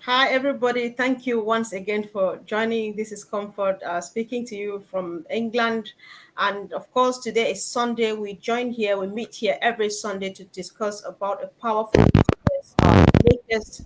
Hi, everybody. Thank you once again for joining. This is Comfort speaking to you from England. And of course, today is Sunday. We join here, we meet here every Sunday to discuss about a powerful business, latest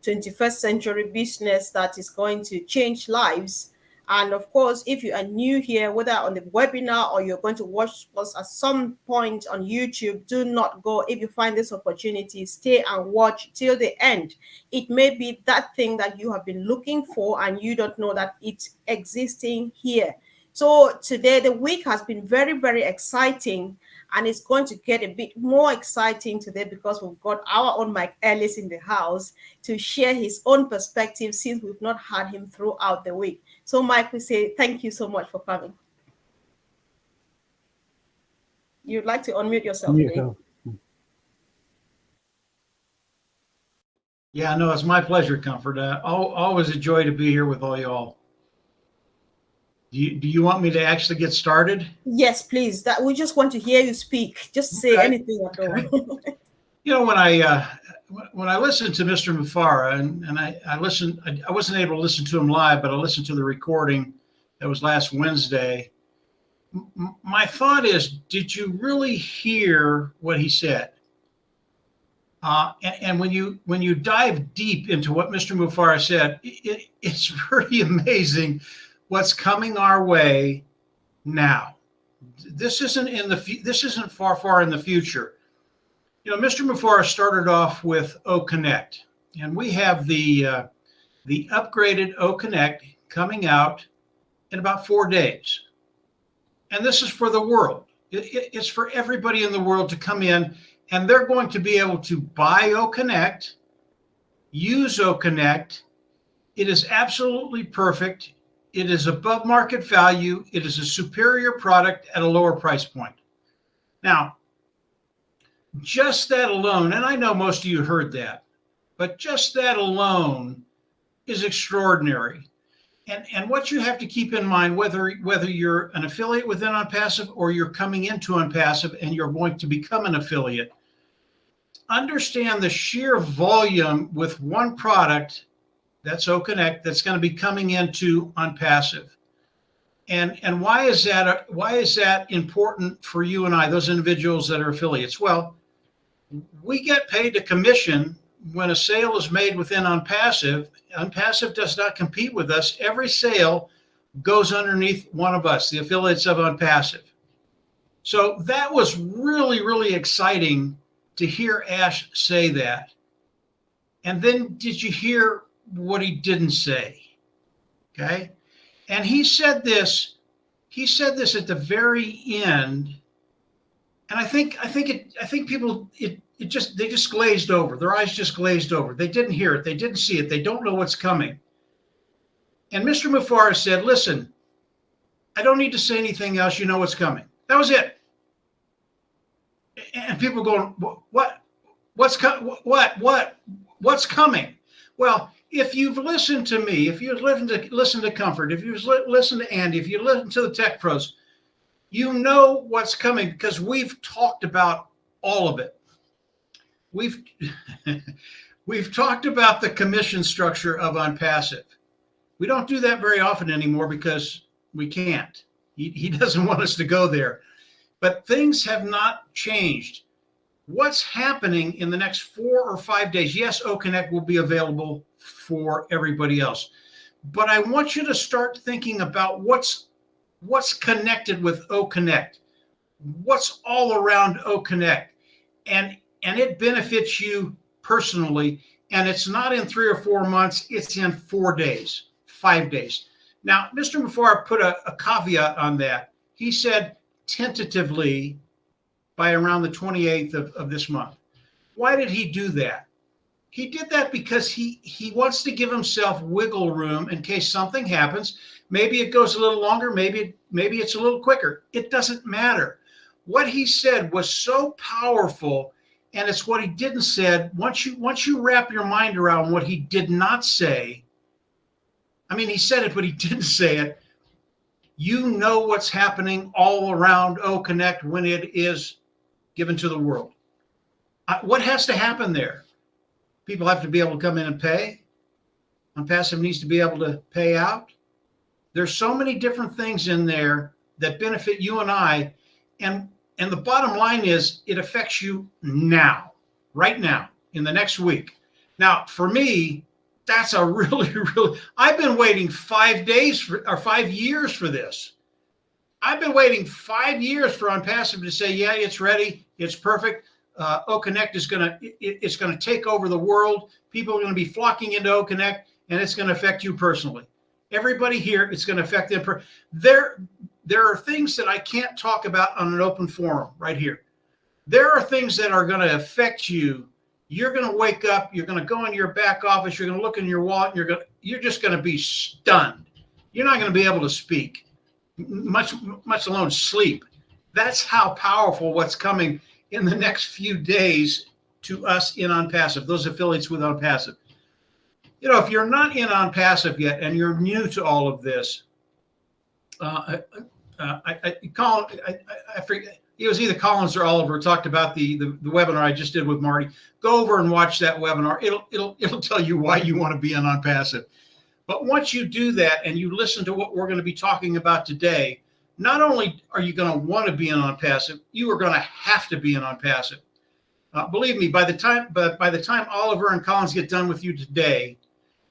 21st century business that is going to change lives. And of course, if you are new here, whether on the webinar or you're going to watch us at some point on YouTube, do not go. If you find this opportunity, stay and watch till the end. It may be that thing that you have been looking for and you don't know that it's existing here. So today, the week has been very, very exciting, and it's going to get a bit more exciting today because we've got our own Mike Ellis in the house to share his own perspective since we've not had him throughout the week. So, Mike, we say thank you so much for coming. You'd like to unmute yourself, please? Yeah, no, it's my pleasure, Comfort. Always a joy to be here with all y'all. Do you want me to actually get started? Yes, please. That we just want to hear you speak. Just say anything at all. You know, when I listened to Mr. Mufareh, and I listened, I wasn't able to listen to him live, but I listened to the recording that was last Wednesday. My thought is, did you really hear what he said? And when you dive deep into what Mr. Mufareh said, it's pretty amazing what's coming our way now. This isn't far in the future. You know, Mr. Mufareh started off with OConnect, and we have the upgraded OConnect coming out in about 4 days. And this is for the world. It's for everybody in the world to come in, and they're going to be able to buy OConnect, use OConnect. It is absolutely perfect. It is above market value. It is a superior product at a lower price point. Now, just that alone, and I know most of you heard that, but just that alone is extraordinary. And what you have to keep in mind, whether you're an affiliate within OnPassive or you're coming into OnPassive and you're going to become an affiliate, understand the sheer volume with one product, that's OConnect, that's going to be coming into OnPassive. And why is that important for you and I, those individuals that are affiliates? Well, we get paid a commission when a sale is made within OnPassive. OnPassive does not compete with us. Every sale goes underneath one of us, the affiliates of OnPassive. So that was really, really exciting to hear Ash say that. And then did you hear what he didn't say? Okay. And he said this at the very end. And I think people, they just glazed over. Their eyes just glazed over. They didn't hear it. They didn't see it. They don't know what's coming. And Mr. Mufareh said, listen, I don't need to say anything else. You know what's coming. That was it. And people going, what's coming? Well, if you've listened to me, if you've listened to Comfort, if you've listened to Andy, if you listen to the Tech Pros, you know what's coming because we've talked about all of it. We've talked about the commission structure of OnPassive. We don't do that very often anymore because we can't. He doesn't want us to go there. But things have not changed. What's happening in the next 4 or 5 days? Yes, OConnect will be available for everybody else. But I want you to start thinking about what's connected with OConnect. What's all around OConnect. And it benefits you personally. And it's not in 3 or 4 months. It's in 4 days, 5 days. Now, Mr. Mufareh put a caveat on that. He said tentatively by around the 28th of this month. Why did he do that? He did that because he wants to give himself wiggle room in case something happens. Maybe it goes a little longer. Maybe it's a little quicker. It doesn't matter. What he said was so powerful, and it's what he didn't say. Once you wrap your mind around what he did not say, I mean, he said it, but he didn't say it. You know what's happening all around OConnect when it is given to the world. What has to happen there? People have to be able to come in and pay. OnPassive needs to be able to pay out. There's so many different things in there that benefit you and I. And the bottom line is it affects you now, right now, in the next week. Now, for me, that's a really, I've been waiting 5 years for this. I've been waiting 5 years for OnPassive to say, yeah, it's ready. It's perfect. OConnect is it's going to take over the world. People are going to be flocking into OConnect, and it's going to affect you personally. Everybody here, it's going to affect them. There are things that I can't talk about on an open forum right here. There are things that are going to affect you. You're going to wake up. You're going to go in your back office. You're going to look in your wallet. And you're just going to be stunned. You're not going to be able to speak, much alone sleep. That's how powerful what's coming in the next few days to us in OnPassive, those affiliates with OnPassive. You know, if you're not in OnPassive yet and you're new to all of this, I forget, it was either Collins or Oliver talked about the webinar I just did with Marty. Go over and watch that webinar. It'll tell you why you want to be in OnPassive. But once you do that and you listen to what we're going to be talking about today, not only are you going to want to be in OnPassive, you are going to have to be in OnPassive. Believe me, by the time Oliver and Collins get done with you today,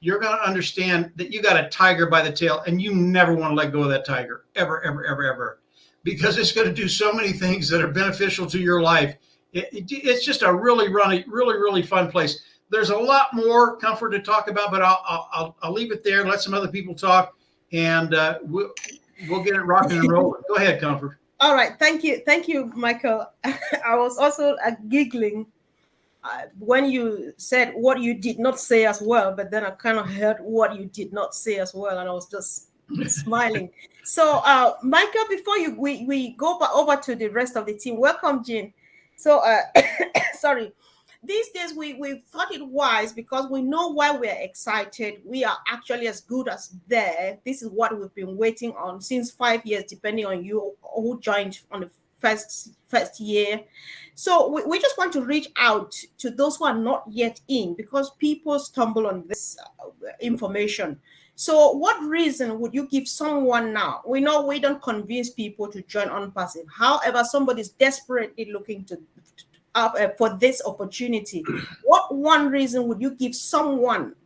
you're going to understand that you got a tiger by the tail, and you never want to let go of that tiger, ever, ever, ever, ever, because it's going to do so many things that are beneficial to your life. It's just a really fun place. There's a lot more comfort to talk about, but I'll leave it there. Let some other people talk, and we'll get it rocking and rolling. Go ahead, Comfort. All right. Thank you, Michael. I was also giggling when you said what you did not say as well, but then I kind of heard what you did not say as well, and I was just smiling. So, Michael, before we go over to the rest of the team, welcome, Jean. So, sorry. These days, we thought it wise, because we know why we're excited. We are actually as good as there. This is what we've been waiting on since 5 years, depending on you who joined on the first year. So we just want to reach out to those who are not yet in, because people stumble on this information. So what reason would you give someone now? We know we don't convince people to join OnPassive. However, somebody is desperately looking to for this opportunity. What one reason would you give someone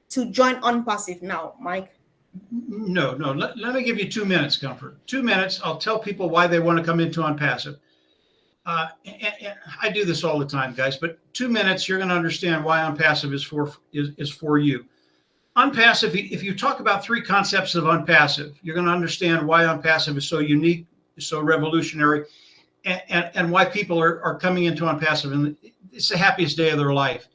to join OnPassive now, Mike? No. Let me give you 2 minutes, Comfort. 2 minutes. I'll tell people why they want to come into OnPassive. And I do this all the time, guys. But 2 minutes, you're going to understand why OnPassive is for you. OnPassive. If you talk about 3 concepts of OnPassive, you're going to understand why OnPassive is so unique, so revolutionary, and why people are coming into OnPassive, and it's the happiest day of their life.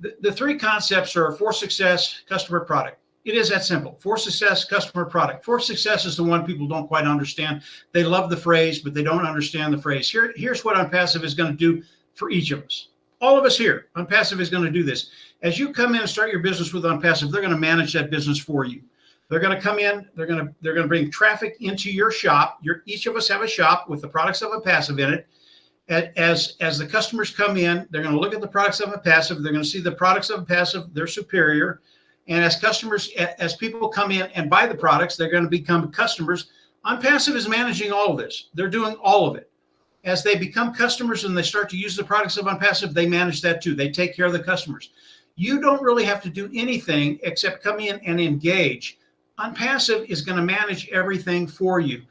The 3 concepts are for success, customer, product. It is that simple. For success, customer, product. For success is the one people don't quite understand. They love the phrase, but they don't understand the phrase. Here's what OnPassive is going to do for each of us. All of us here, OnPassive is going to do this. As you come in and start your business with OnPassive, they're going to manage that business for you. They're going to come in. They're going to bring traffic into your shop. Each of us have a shop with the products of OnPassive in it. As the customers come in, they're going to look at the products of OnPassive. They're going to see the products of OnPassive. They're superior. And as people come in and buy the products, they're going to become customers. OnPassive is managing all of this. They're doing all of it. As they become customers and they start to use the products of OnPassive, they manage that too. They take care of the customers. You don't really have to do anything except come in and engage. OnPassive is going to manage everything for you.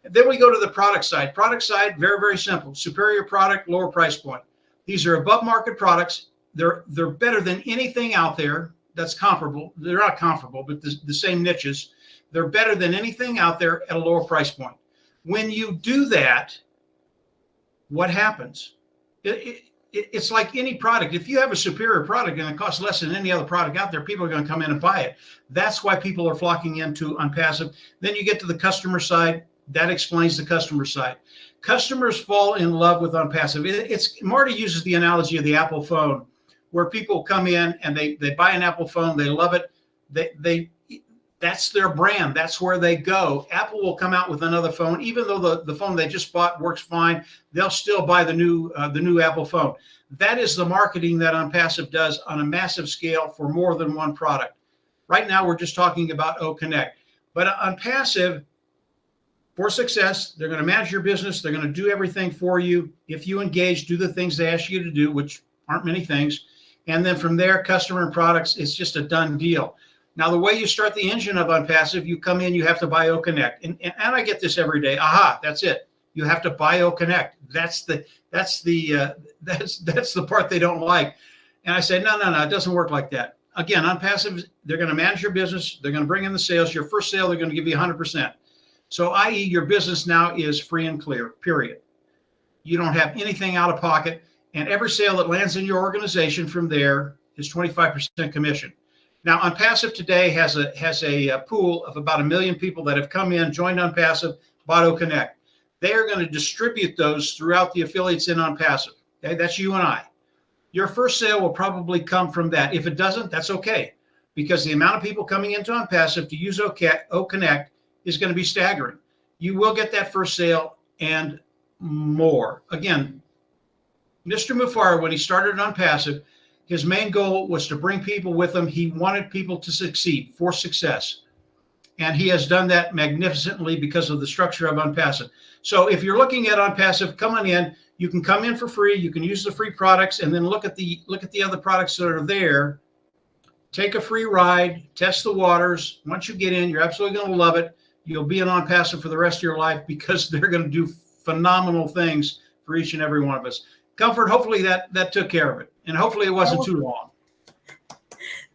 Then we go to the product side. Product side, very, very simple. Superior product, lower price point. These are above market products. They're better than anything out there that's comparable. They're not comparable, but the same niches. They're better than anything out there at a lower price point. When you do that, what happens? It's like any product. If you have a superior product and it costs less than any other product out there, people are going to come in and buy it. That's why people are flocking into OnPassive. Then you get to the customer side. That explains the customer side. Customers fall in love with OnPassive. Marty uses the analogy of the Apple phone, where people come in and they buy an Apple phone. They love it. That's their brand. That's where they go. Apple will come out with another phone, even though the phone they just bought works fine. They'll still buy the new Apple phone. That is the marketing that OnPassive does on a massive scale for more than one product. Right now, we're just talking about OConnect. But on passive, for success, they're going to manage your business. They're going to do everything for you. If you engage, do the things they ask you to do, which aren't many things. And then from there, customer and products, it's just a done deal. Now, the way you start the engine of OnPassive, you come in, you have to buy OConnect. And I get this every day. Aha, that's it. You have to buy OConnect. That's the part they don't like. And I say, no, it doesn't work like that. Again, OnPassive, they're going to manage your business. They're going to bring in the sales. Your first sale, they're going to give you 100%. So, i.e., your business now is free and clear, period. You don't have anything out of pocket. And every sale that lands in your organization from there is 25% commission. Now, OnPassive today has a pool of about 1 million people that have come in, joined OnPassive, bought OConnect. They are going to distribute those throughout the affiliates in OnPassive. Okay, that's you and I. Your first sale will probably come from that. If it doesn't, that's okay, because the amount of people coming into OnPassive to use OConnect is going to be staggering. You will get that first sale and more. Again, Mr. Mufareh, when he started OnPassive, his main goal was to bring people with him. He wanted people to succeed, for success. And he has done that magnificently because of the structure of OnPassive. So if you're looking at OnPassive, come on in. You can come in for free. You can use the free products and then look at the other products that are there. Take a free ride, test the waters. Once you get in, you're absolutely going to love it. You'll be in OnPassive for the rest of your life because they're going to do phenomenal things for each and every one of us. Comfort, hopefully that took care of it. And hopefully it wasn't too long.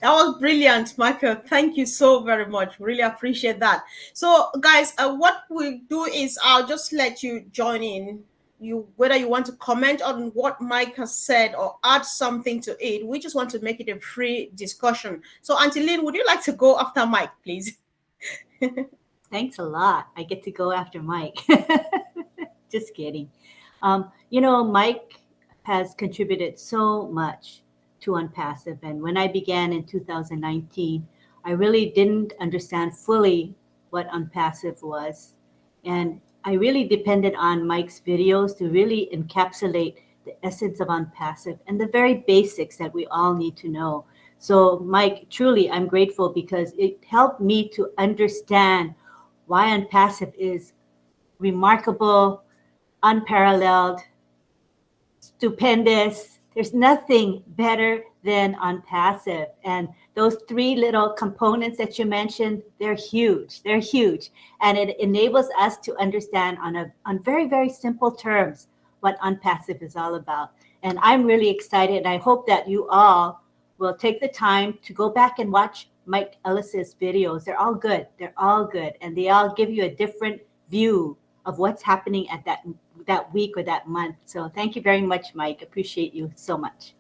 That was brilliant, Michael. Thank you so very much. Really appreciate that. So, guys, what we do is I'll just let you join in. Whether you want to comment on what Mike has said or add something to it, we just want to make it a free discussion. So, Auntie Lynn, would you like to go after Mike, please? Thanks a lot. I get to go after Mike. Just kidding. Mike has contributed so much to OnPassive. And when I began in 2019, I really didn't understand fully what OnPassive was. And I really depended on Mike's videos to really encapsulate the essence of OnPassive and the very basics that we all need to know. So, Mike, truly, I'm grateful because it helped me to understand why OnPassive is remarkable, unparalleled, stupendous. There's nothing better than OnPassive. And those 3 little components that you mentioned, they're huge. They're huge. And it enables us to understand on very, very simple terms what OnPassive is all about. And I'm really excited. I hope that you all will take the time to go back and watch Mike Ellis's videos. They're all good. They're all good. And they all give you a different view of what's happening at that week or that month. So thank you very much, Mike. Appreciate you so much.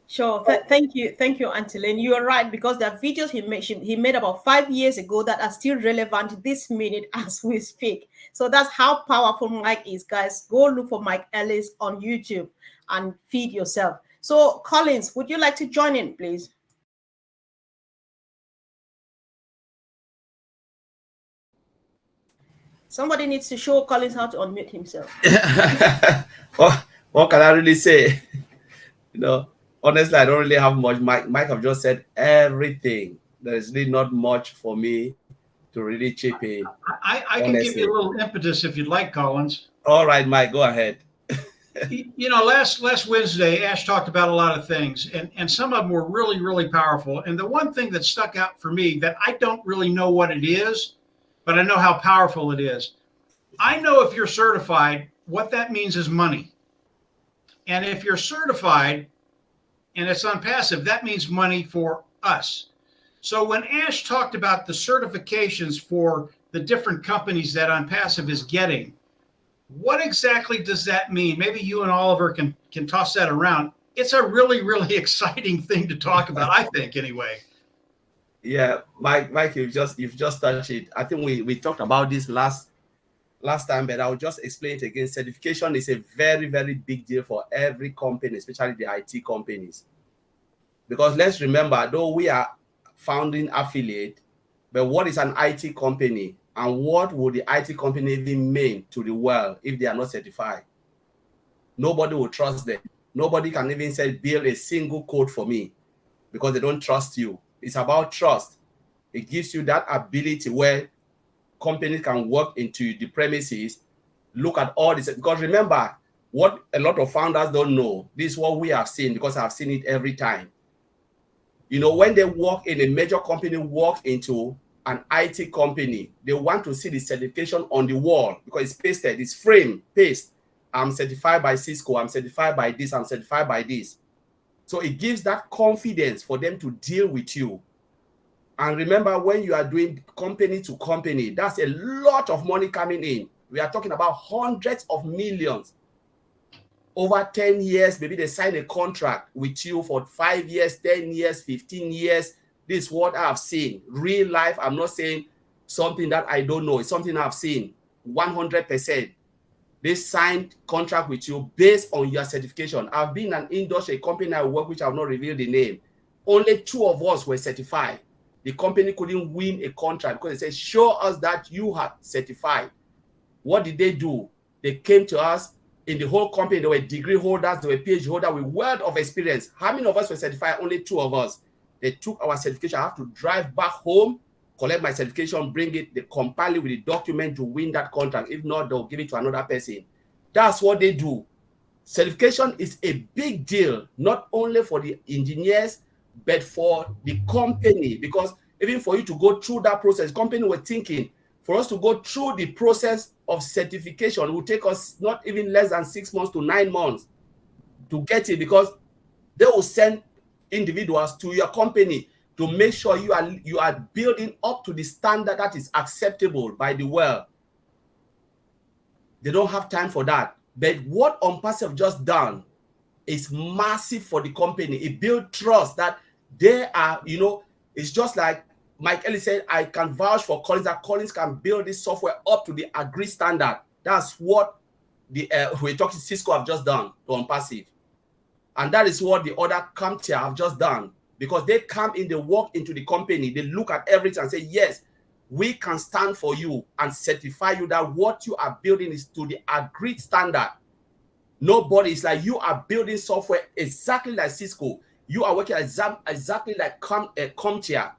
Sure. Thank you, Auntie Lynn. You are right, because there are videos he made about 5 years ago that are still relevant this minute as we speak. So that's how powerful Mike is, guys. Go look for Mike Ellis on YouTube and feed yourself. So, Collins, would you like to join in, please? Somebody needs to show Collins how to unmute himself. What can I really say? Honestly, I don't really have much. Mike have just said everything. There is really not much for me to really chip in. I can give you a little impetus if you'd like, Collins. All right, Mike, go ahead. Last Wednesday, Ash talked about a lot of things, and some of them were really, really powerful. And the one thing that stuck out for me that I don't really know what it is, but I know how powerful it is. I know if you're certified, what that means is money. And if you're certified and it's OnPassive, that means money for us. So when Ash talked about the certifications for the different companies that OnPassive is getting, what exactly does that mean? Maybe you and Oliver can toss that around. It's a really, really exciting thing to talk about, I think, anyway. Yeah, Mike, you've just touched it. I think we talked about this last time, but I'll just explain it again. Certification is a very, very big deal for every company, especially the IT companies. Because let's remember, though we are founding affiliate, but what is an IT company? And what would the IT company even mean to the world if they are not certified? Nobody will trust them. Nobody can even say, build a single code for me because they don't trust you. It's about trust. It gives you that ability where companies can walk into the premises, look at all this. Because remember, what a lot of founders don't know, this is what we have seen, because I've seen it every time. You know, when they walk in, a major company walk into an IT company, they want to see the certification on the wall because it's pasted, it's frame, paste. I'm certified by Cisco, I'm certified by this, I'm certified by this. So it gives that confidence for them to deal with you. And remember, when you are doing company to company, that's a lot of money coming in. We are talking about hundreds of millions. Over 10 years, maybe they sign a contract with you for 5 years, 10 years, 15 years. This is what I've seen. Real life, I'm not saying something that I don't know. It's something I've seen, 100%. They signed contract with you based on your certification. I've been in an industry, a company I work, which I have not revealed the name. Only 2 of us were certified. The company couldn't win a contract because they said, show us that you have certified. What did they do? They came to us. In the whole company, there were degree holders, there were PhD holders with wealth of experience. How many of us were certified? Only 2 of us. They took our certification. I have to drive back home, collect my certification, bring it, they compile it with the document to win that contract. If not, they'll give it to another person. That's what they do. Certification is a big deal, not only for the engineers, but for the company. Because even for you to go through that process, company were thinking, for us to go through the process of certification, it will take us not even less than 6 months to 9 months to get it, because they will send individuals to your company to make sure you are building up to the standard that is acceptable by the world. They don't have time for that. But what OnPassive just done is massive for the company. It builds trust that they are, you know, it's just like Mike Ellis said, I can vouch for Collins, that Collins can build this software up to the agreed standard. That's what the we're talking Cisco have just done to OnPassive. And that is what the other COMMENT have just done, because they come in, they walk into the company, they look at everything and say, yes, we can stand for you and certify you that what you are building is to the agreed standard. Nobody is like, you are building software exactly like Cisco. You are working exactly like COMMENT.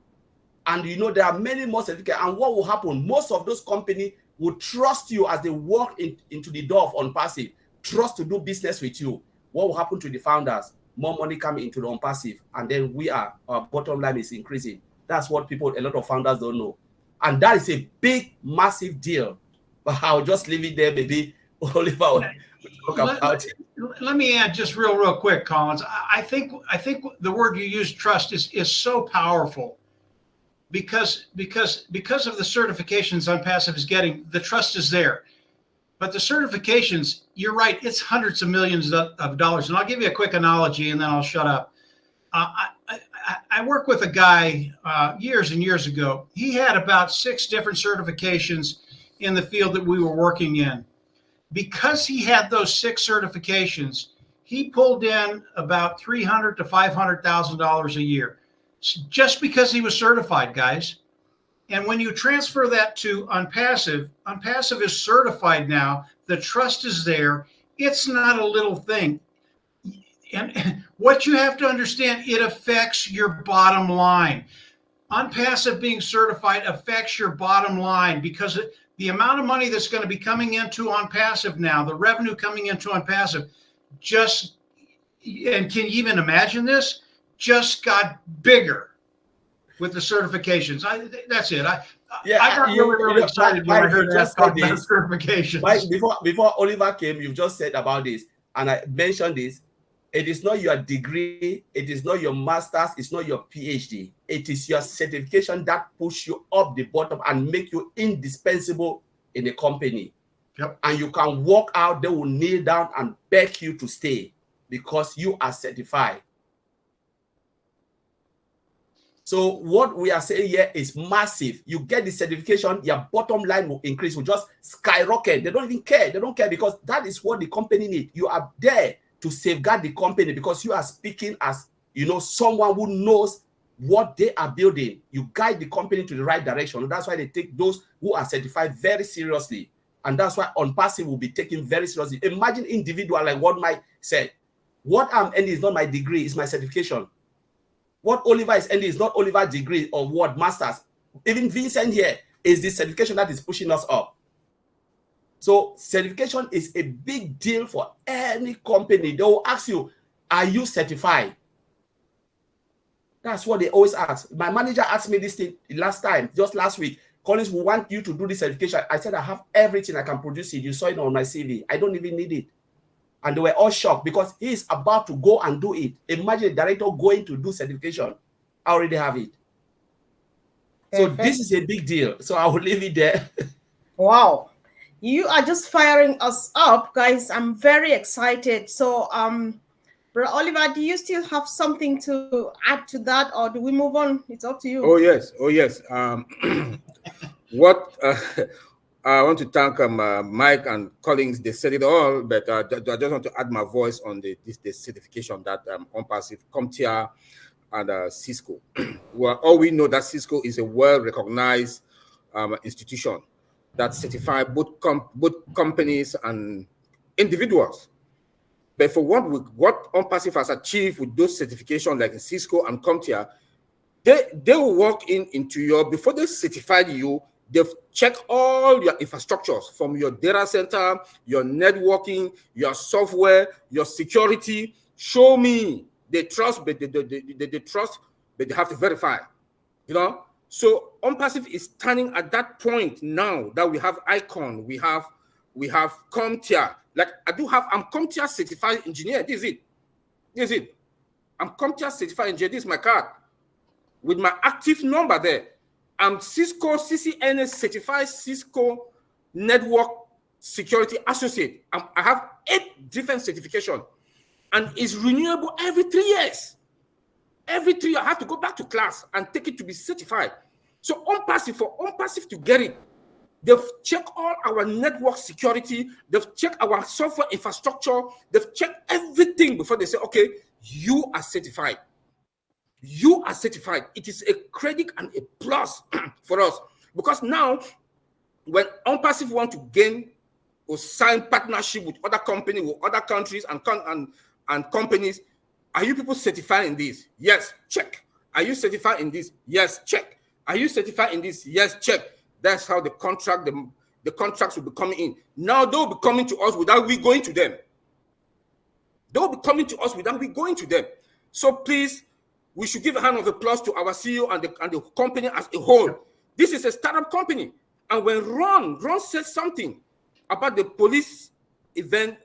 And you know, there are many more certificates. And what will happen? Most of those companies will trust you as they walk into the door of OnPassive, trust to do business with you. What will happen to the founders? More money coming into the OnPassive. And then our bottom line is increasing. That's what a lot of founders don't know. And that is a big, massive deal. But I'll just leave it there, maybe Oliver will talk about it. Let me add just real quick, Collins. I think the word you use, trust, is so powerful. Because of the certifications OnPassive is getting, the trust is there. But the certifications, you're right, it's hundreds of millions of dollars. And I'll give you a quick analogy and then I'll shut up. I worked with a guy years and years ago. He had about 6 different certifications in the field that we were working in. Because he had those 6 certifications, he pulled in about $300,000 to $500,000 a year. Just because he was certified, guys. And when you transfer that to OnPassive, OnPassive is certified now. The trust is there. It's not a little thing. And what you have to understand, it affects your bottom line. OnPassive being certified affects your bottom line, because the amount of money that's going to be coming into OnPassive now, the revenue coming into OnPassive, and can you even imagine this? Just got bigger with the certifications. That's it. I got really excited when I heard that talk about certifications. Mike, before Oliver came, you've just said about this, and I mentioned this. It is not your degree, it is not your master's, it's not your PhD. It is your certification that push you up the bottom and make you indispensable in a company. Yep. And you can walk out, they will kneel down and beg you to stay because you are certified. So what we are saying here is massive. You get the certification, your bottom line will increase, will just skyrocket. They don't even care. They don't care, because that is what the company needs. You are there to safeguard the company because you are speaking as, you know, someone who knows what they are building. You guide the company to the right direction. And that's why they take those who are certified very seriously. And that's why OnPassive will be taken very seriously. Imagine individual like what Mike said. What I'm ending is not my degree, it's my certification. What Oliver is ending is not Oliver degree or what masters. Even Vincent here is the certification that is pushing us up. So certification is a big deal for any company. They will ask you, are you certified? That's what they always ask. My manager asked me this thing last time, just last week. Collins, we want you to do this certification. I said, I have everything, I can produce it. You saw it on my CV. I don't even need it. And they were all shocked because he is about to go and do it. Imagine a director going to do certification. I already have it. So this is a big deal. So I will leave it there. Wow. You are just firing us up, guys. I'm very excited. So, Bro Oliver, do you still have something to add to that, or do we move on? It's up to you. Oh yes, oh yes. What I want to thank Mike and Collins. They said it all, but I just want to add my voice on the certification that OnPassive, CommTIA, and Cisco. Well, all we know that Cisco is a well-recognized institution that certifies both companies and individuals. But for what OnPassive has achieved with those certifications like Cisco and CommTIA, they will walk into your, before they certify you, they've checked all your infrastructures from your data center, your networking, your software, your security. Show me. They trust, but they trust, but they have to verify. You know? So OnPassive is standing at that point now that we have Icon, we have CommTIA. Like I'm CommTIA certified engineer. This is it. I'm CommTIA certified engineer. This is my card with my active number there. I'm Cisco CCNA certified Cisco Network Security Associate. I have 8 different certifications, and it's renewable every 3 years. Every 3 years, I have to go back to class and take it to be certified. So for OnPassive to get it, they've checked all our network security. They've checked our software infrastructure. They've checked everything before they say, okay, you are certified. You are certified. It is a credit and a plus for us, because now when OnPassive want to gain or sign partnership with other companies, with other countries and companies, are you people certified in this? Yes, check. Are you certified in this? Yes, check. Are you certified in this? Yes, check. That's how the contracts will be coming in. Now they'll be coming to us without we going to them. They'll be coming to us without we going to them. So please, we should give a hand of applause to our CEO and the company as a whole. This is a startup company. And when Ron said something about the police event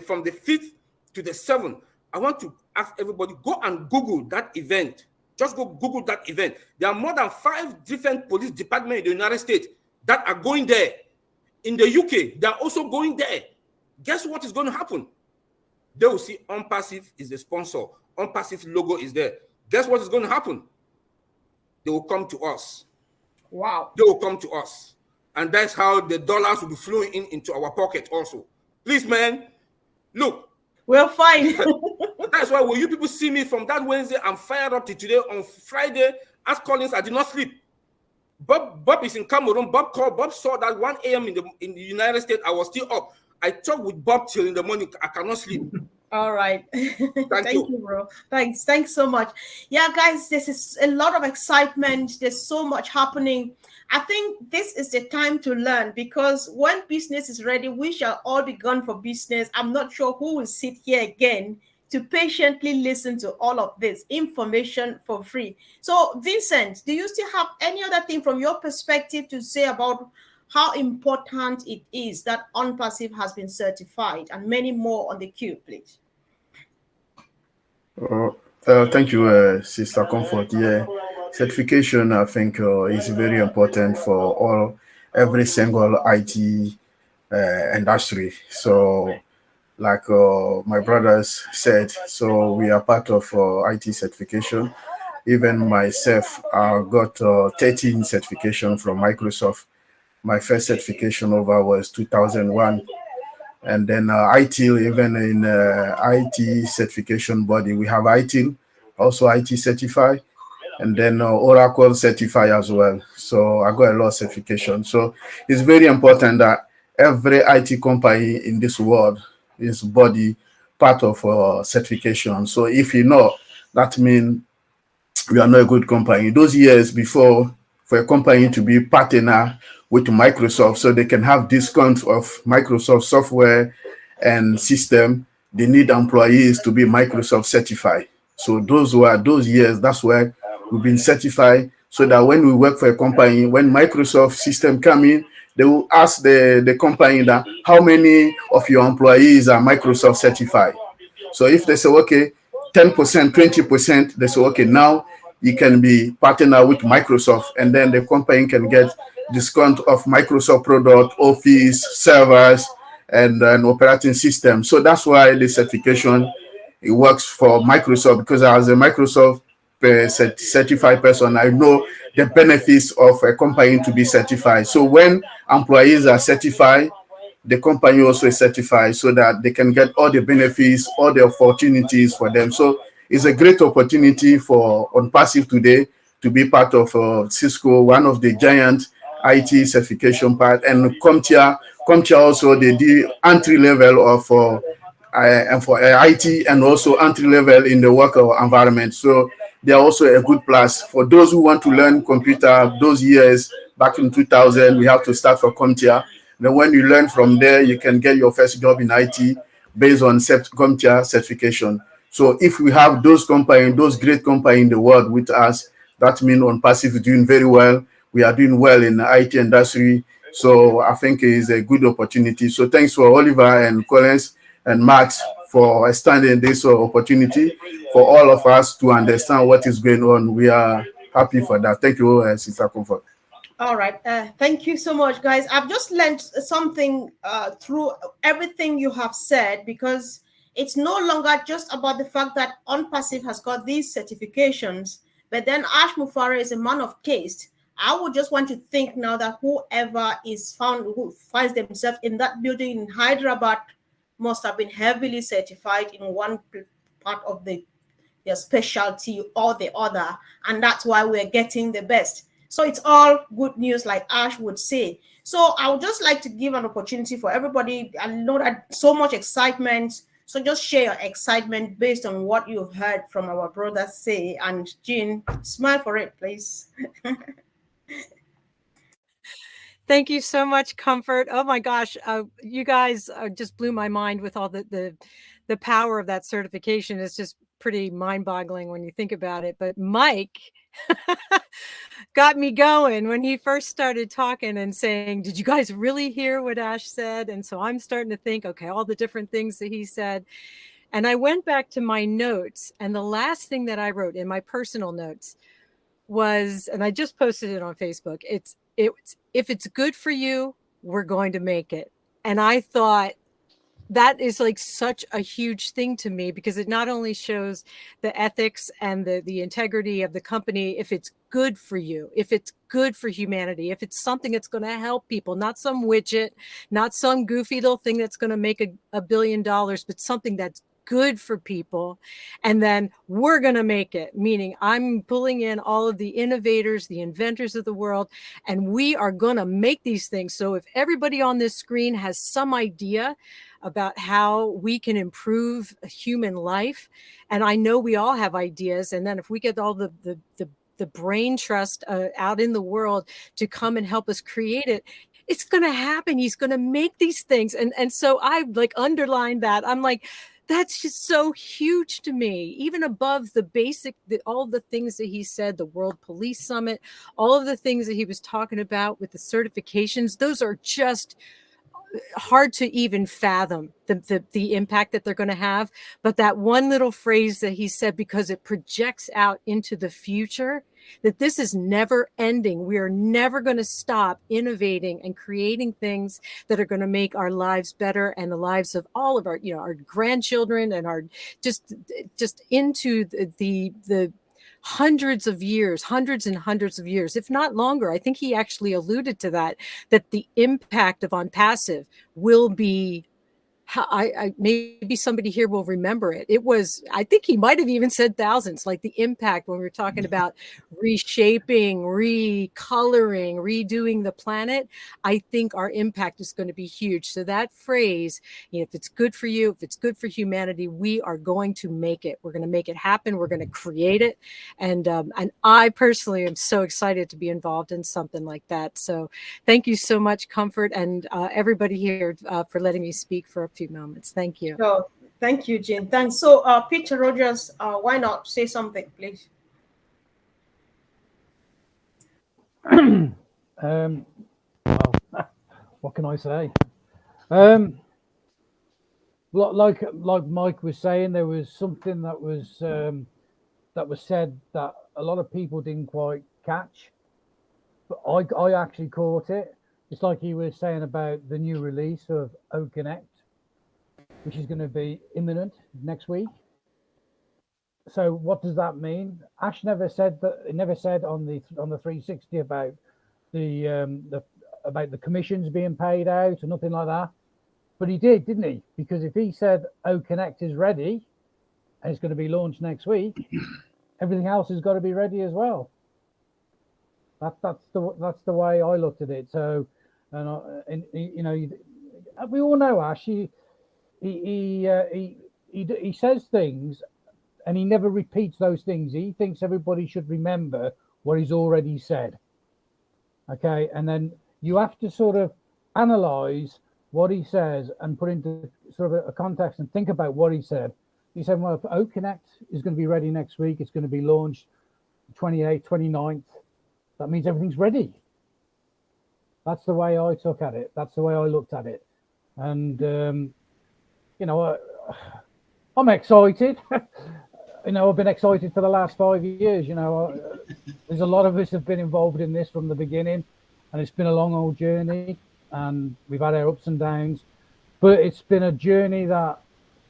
from the 5th to the 7th, I want to ask everybody, go and Google that event. Just go Google that event. There are more than 5 different police departments in the United States that are going there. In the UK, they are also going there. Guess what is going to happen? They will see OnPassive is the sponsor. OnPassive logo is there. Guess what is going to happen? They will come to us. Wow. They will come to us. And that's how the dollars will be flowing into our pocket also. Please, man, look. We're fine. That's why when you people see me from that Wednesday, I'm fired up to today. On Friday, as Collins, I did not sleep. Bob is in Cameroon. Bob saw that 1 a.m. in the United States. I was still up. I talked with Bob till in the morning. I cannot sleep. All right. Thank you, bro. Thanks so much. Yeah, guys, this is a lot of excitement. There's so much happening. I think this is the time to learn, because when business is ready, we shall all be gone for business. I'm not sure who will sit here again to patiently listen to all of this information for free. So, Vincent, do you still have any other thing from your perspective to say about how important it is that OnPassive has been certified, and many more on the queue, please? Thank you, Sister Comfort. Yeah, certification, I think, is very important for every single IT industry. So, like my brothers said, so we are part of IT certification. Even myself, I got 13 certification from Microsoft. My first certification over was 2001. And then ITIL, even in IT certification body, we have ITIL, also IT certified, and then Oracle certified as well. So I got a lot of certification. So it's very important that every IT company in this world is body part of certification. So if you know, that means we are not a good company. Those years before, for a company to be partner with Microsoft so they can have discounts of Microsoft software and system, they need employees to be Microsoft certified. So those were those years, that's why we've been certified, so that when we work for a company, when Microsoft system come in, they will ask the company that how many of your employees are Microsoft certified. So if they say, okay, 10%, 20%, they say, okay, now you can be partner with Microsoft, and then the company can get discount of Microsoft product, Office, servers, and an operating system. So that's why the certification, it works for Microsoft, because as a Microsoft certified person, I know the benefits of a company to be certified. So when employees are certified, the company also is certified, so that they can get all the benefits, all the opportunities for them. So it's a great opportunity for OnPassive today to be part of Cisco, one of the giant IT certification part, and CommENT also they do entry level of and for IT, and also entry level in the work environment. So they are also a good plus for those who want to learn computer. Those years back in 2000, we have to start for CommENT. Then when you learn from there, you can get your first job in IT based on CommENT certification. So if we have those companies, those great companies in the world with us, that means OnPassive is doing very well. We are doing well in the IT industry. So I think it is a good opportunity. So thanks for Oliver and Collins and Max for extending this opportunity for all of us to understand what is going on. We are happy for that. Thank you, Sister Comfort. All right. Thank you so much, guys. I've just learned something through everything you have said, because it's no longer just about the fact that OnPassive has got these certifications, but then Ash Mufareh is a man of taste. I would just want to think now that whoever is found, who finds themselves in that building in Hyderabad, must have been heavily certified in one part of their specialty or the other, and that's why we're getting the best. So it's all good news, like Ash would say. So I would just like to give an opportunity for everybody. I know that so much excitement. So just share your excitement based on what you've heard from our brothers say. And Jean, smile for it, please. Thank you so much, Comfort. Oh my gosh, you guys just blew my mind with all the power of that certification. It's just pretty mind-boggling when you think about it. But Mike got me going when he first started talking and saying, did you guys really hear what Ash said? And so I'm starting to think, okay, all the different things that he said. And I went back to my notes, and the last thing that I wrote in my personal notes was, and I just posted it on Facebook, it's if it's good for you, we're going to make it. And I thought that is like such a huge thing to me, because it not only shows the ethics and the integrity of the company, if it's good for you, if it's good for humanity, if it's something that's going to help people, not some widget, not some goofy little thing that's going to make $1 billion, but something that's good for people. And then we're going to make it, meaning I'm pulling in all of the innovators, the inventors of the world, and we are going to make these things. So if everybody on this screen has some idea about how we can improve human life, and I know we all have ideas, and then if we get all the brain trust out in the world to come and help us create it, it's going to happen. He's going to make these things. And so I like underlined that. I'm like, that's just so huge to me, even above the basic, all the things that he said, the World Police Summit, all of the things that he was talking about with the certifications. Those are just hard to even fathom the impact that they're going to have. But that one little phrase that he said, because it projects out into the future, that this is never ending. We are never going to stop innovating and creating things that are going to make our lives better, and the lives of all of our, our grandchildren, and our just into the hundreds and hundreds of years, if not longer. I think he actually alluded to that the impact of OnPassive will be maybe somebody here will remember it. It was, I think he might have even said thousands, like the impact when we were talking about reshaping, recoloring, redoing the planet. I think our impact is going to be huge. So that phrase, if it's good for you, if it's good for humanity, we are going to make it. We're going to make it happen. We're going to create it. And I personally am so excited to be involved in something like that. So thank you so much, Comfort, and everybody here for letting me speak for a few moments. Thank you. So, thank you, Jean. Thanks. So, Peter Rogers, why not say something, please? Well, what can I say? Like Mike was saying, there was something that was said that a lot of people didn't quite catch, but I actually caught it. It's like he was saying about the new release of OConnect, which is going to be imminent next week. So what does that mean? Ash never said that. It never said on the 360 about the commissions being paid out or nothing like that. But he did, didn't he? Because if he said OConnect is ready and it's going to be launched next week, everything else has got to be ready as well. That's the way I looked at it. So, and you know, we all know Ash. He says things, and he never repeats those things. He thinks everybody should remember what he's already said. Okay, and then you have to sort of analyze what he says and put into sort of a context and think about what he said. He said, well, if OConnect is going to be ready next week, it's going to be launched 28th, 29th. That means everything's ready. That's the way I took at it. That's the way I looked at it. And, you know, I'm excited. You know, I've been excited for the last 5 years. You know, there's a lot of us have been involved in this from the beginning, and it's been a long old journey, and we've had our ups and downs, but it's been a journey that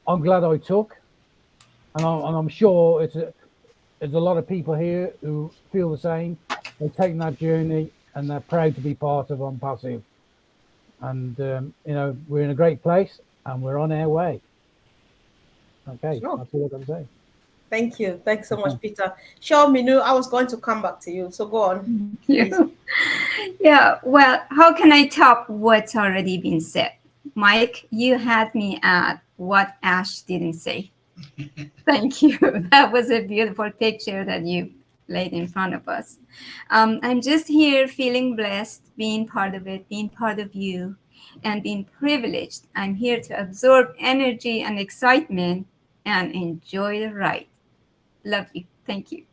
I'm glad I took, and I'm sure there's a lot of people here who feel the same. They've taken that journey, and they're proud to be part of OnPassive. And you know, we're in a great place, and we're on our way. Okay, sure. That's all I can say. Thank you. Thanks so much, Peter. Sure, Minu, I was going to come back to you, so go on. Yeah, well, how can I top what's already been said? Mike, you had me at what Ash didn't say. Thank you. That was a beautiful picture that you laid in front of us. I'm just here feeling blessed, being part of it, being part of you, and being privileged. I'm here to absorb energy and excitement and enjoy the ride. Love you. Thank you.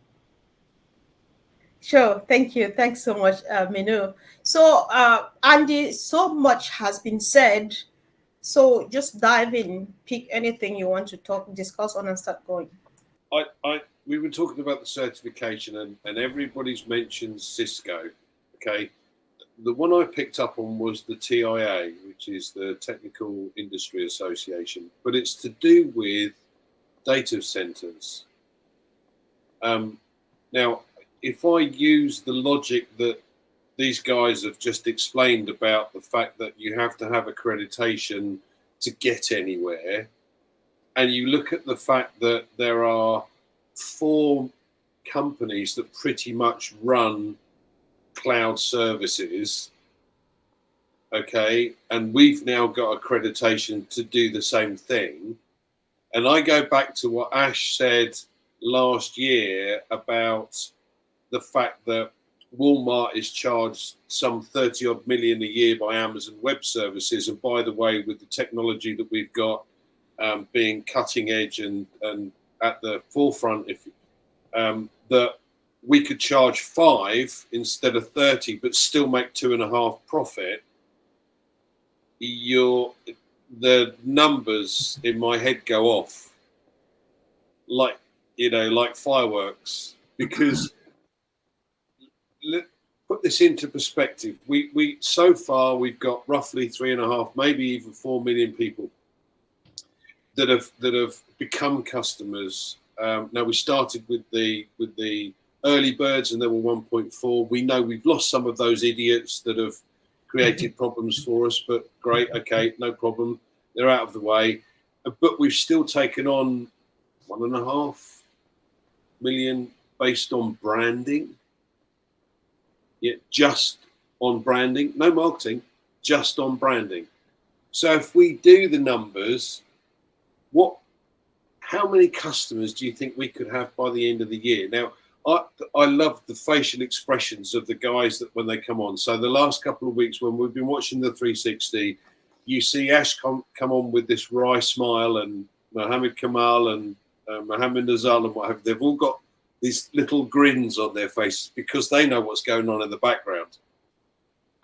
Sure. Thank you. Thanks so much, Minu. So, Andy, so much has been said. So just dive in, pick anything you want to discuss on and start going. We were talking about the certification and everybody's mentioned Cisco. Okay. The one I picked up on was the TIA, which is the Technical Industry Association, but it's to do with data centers. Now, if I use the logic that these guys have just explained about the fact that you have to have accreditation to get anywhere, and you look at the fact that there are 4 companies that pretty much run cloud services, okay, and we've now got accreditation to do the same thing. And I go back to what Ash said last year about the fact that Walmart is charged some 30 odd million a year by Amazon Web Services. And by the way, with the technology that we've got being cutting edge and at the forefront, that we could charge 5 instead of 30, but still make 2.5 profit. The numbers in my head go off like, you know, like fireworks, because put this into perspective. We so far we've got roughly 3.5, maybe even 4 million people that have become customers. Now we started with the early birds, and there were 1.4. We know we've lost some of those idiots that have created problems for us, but great, okay, no problem. They're out of the way, but we've still taken on 1.5 million based on branding. Yeah, just on branding, no marketing, just on branding. So if we do the numbers, how many customers do you think we could have by the end of the year? Now, I love the facial expressions of the guys that when they come on. So the last couple of weeks when we've been watching the 360, you see Ash come on with this wry smile, and Mohammed Kamal and Mohammed Nazal and what have you. They've all got these little grins on their faces because they know what's going on in the background.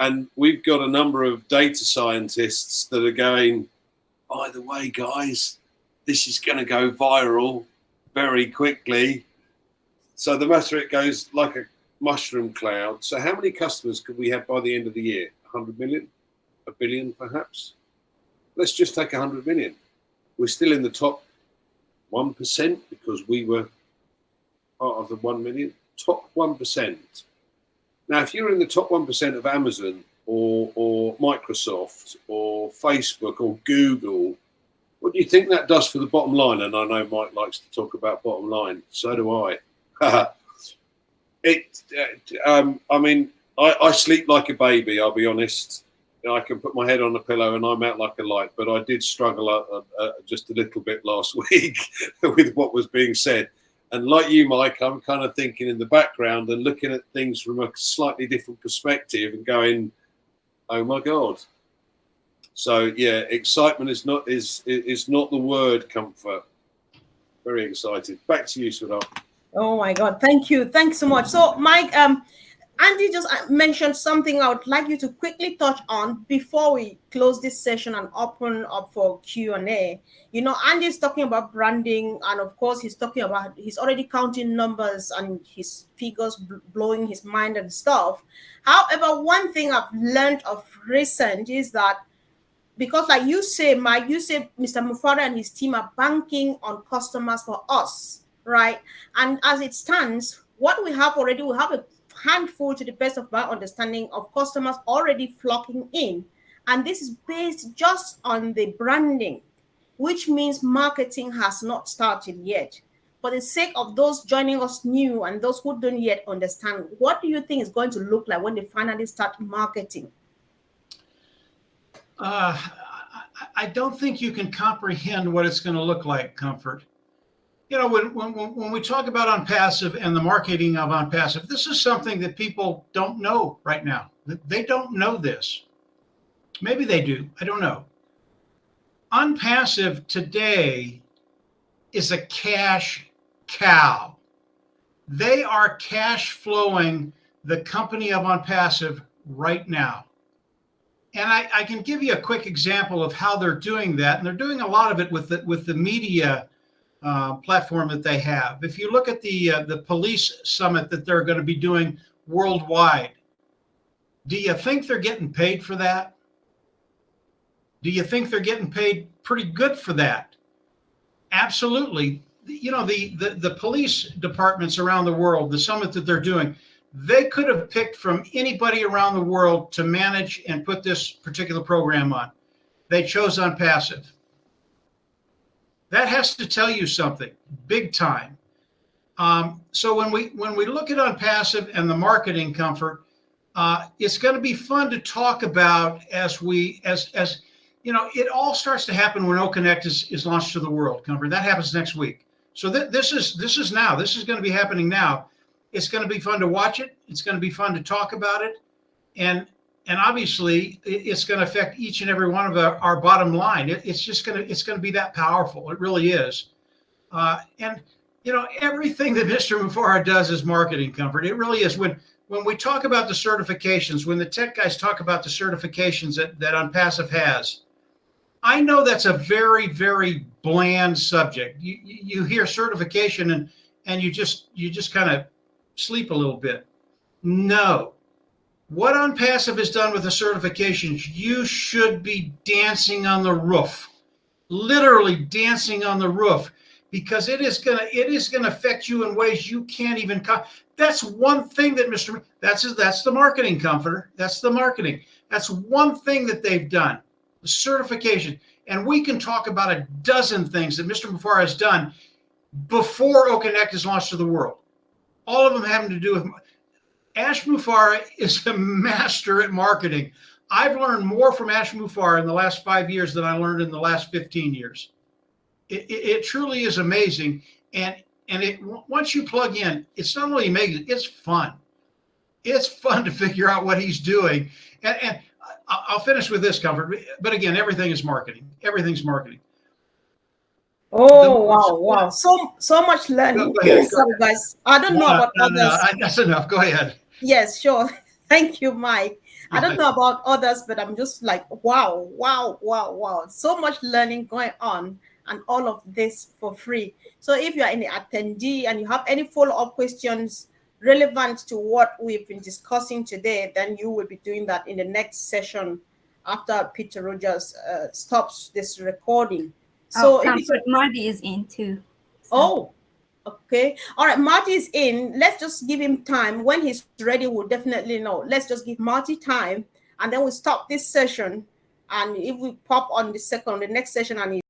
And we've got a number of data scientists that are going, by the way, guys, this is going to go viral very quickly. So the matter, it goes like a mushroom cloud. So how many customers could we have by the end of the year? 100 million? 1 billion, perhaps? Let's just take 100 million. We're still in the top 1% because we were part of the 1 million. Top 1%. Now, if you're in the top 1% of Amazon or Microsoft or Facebook or Google, what do you think that does for the bottom line? And I know Mike likes to talk about bottom line. So do I. I mean, I sleep like a baby, I'll be honest. I can put my head on a pillow and I'm out like a light, but I did struggle just a little bit last week with what was being said. And like you, Mike, I'm kind of thinking in the background and looking at things from a slightly different perspective and going, oh my God. So yeah, excitement is not the word, Comfort. Very excited. Back to you, Sudhar. Oh my God, thank you. Thanks so much. So Mike, Andy just mentioned something I would like you to quickly touch on before we close this session and open up for Q&A. You know, Andy's talking about branding, and of course he's talking about, he's already counting numbers and his figures blowing his mind and stuff. However, one thing I've learned of recent is that, because like you say, Mike, you say Mr. Mufareh and his team are banking on customers for us, right? And as it stands, what we have already, we have a handful, to the best of my understanding, of customers already flocking in. And this is based just on the branding, which means marketing has not started yet. For the sake of those joining us new and those who don't yet understand, what do you think is going to look like when they finally start marketing? I don't think you can comprehend what it's going to look like, Comfort. You know, when we talk about OnPassive and the marketing of OnPassive, this is something that people don't know right now. They don't know this. Maybe they do. I don't know. OnPassive today is a cash cow. They are cash flowing the company of OnPassive right now. And I can give you a quick example of how they're doing that. And they're doing a lot of it with the media platform that they have. If you look at the police summit that they're going to be doing worldwide, do you think they're getting paid for that? Do you think they're getting paid pretty good for that? Absolutely. You know, the police departments around the world, the summit that they're doing, they could have picked from anybody around the world to manage and put this particular program on. They chose OnPassive. That has to tell you something, big time. So when we look at OnPassive and the marketing, Comfort, it's going to be fun to talk about as you know, it all starts to happen when OConnect is launched to the world, Comfort. That happens next week. So this is now. This is going to be happening now. It's going to be fun to watch it. It's going to be fun to talk about it, and obviously it's going to affect each and every one of our bottom line. It's going to be that powerful. It really is. And you know, everything that Mr. Mufareh does is marketing, Comfort. It really is. When we talk about the certifications, when the tech guys talk about the certifications that OnPassive has, I know that's a very, very bland subject. You hear certification and you just kind of sleep a little bit. No. What OnPassive has done with the certifications, you should be dancing on the roof, literally dancing on the roof, because it is gonna affect you in ways you can't even. That's one thing that that's the marketing, Comforter. That's the marketing. That's one thing that they've done. The certification. And we can talk about a dozen things that Mr. Mufareh has done before OConnect is launched to the world. All of them having to do with Ash Mufareh is a master at marketing. I've learned more from Ash Mufareh in the last 5 years than I learned in the last 15 years. It truly is amazing. And once you plug in, it's not only amazing, it's fun. It's fun to figure out what he's doing. And I'll finish with this, Comfort. But again, everything is marketing. Everything's marketing. Oh, wow. So much learning. Go ahead. Sorry, guys. I don't know about others. No, that's enough. Go ahead. Yes, sure. Thank you, Mike. I don't know about others, but I'm just like, wow. So much learning going on, and all of this for free. So if you are an attendee and you have any follow-up questions relevant to what we've been discussing today, then you will be doing that in the next session after Peter Rogers stops this recording. So Marty is in too. So. Oh, okay. All right, Marty is in. Let's just give him time. When he's ready, we'll definitely know. Let's just give Marty time, and then we'll stop this session. And if we pop on the next session and